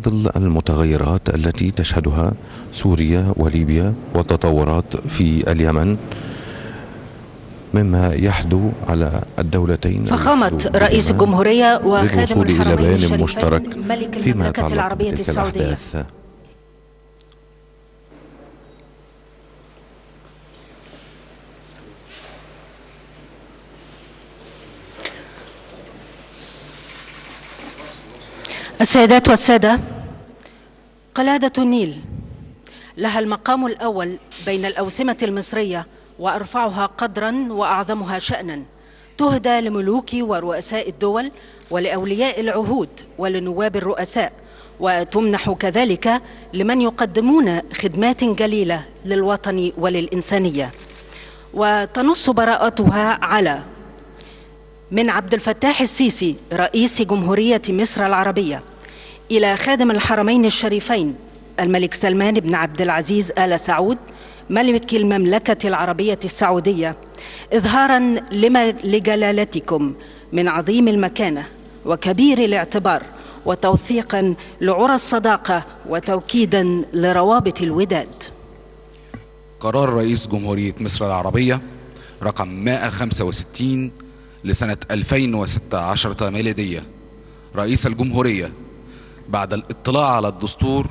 ظل المتغيرات التي تشهدها سوريا وليبيا والتطورات في اليمن مما يحدو على الدولتين فخامة رئيس الجمهورية وخادم الحرمين الشريفين مشترك ملك فيما المملكة يتعلق العربية بتلك السعودية. الأحداث. السيدات والسادة، قلادة النيل لها المقام الأول بين الأوسمة المصرية وأرفعها قدرا وأعظمها شأنا، تهدى لملوك ورؤساء الدول ولأولياء العهود ولنواب الرؤساء، وتمنح كذلك لمن يقدمون خدمات جليلة للوطن وللإنسانية. وتنص براءتها على من عبد الفتاح السيسي رئيس جمهورية مصر العربية إلى خادم الحرمين الشريفين الملك سلمان بن عبد العزيز آل سعود ملك المملكة العربية السعودية، إظهاراً لجلالتكم من عظيم المكانة وكبير الاعتبار، وتوثيقاً لعرى الصداقة وتوكيداً لروابط الوداد. قرار رئيس جمهورية مصر العربية رقم 165 لسنة 2016 ميلادية. رئيس الجمهورية بعد الاطلاع على الدستور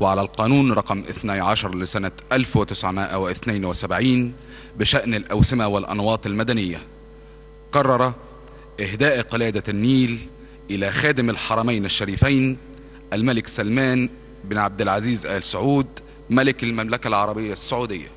وعلى القانون رقم 12 لسنة 1972 بشأن الأوسمة والأنواط المدنية، قرر إهداء قلادة النيل إلى خادم الحرمين الشريفين الملك سلمان بن عبد العزيز آل سعود ملك المملكة العربية السعودية.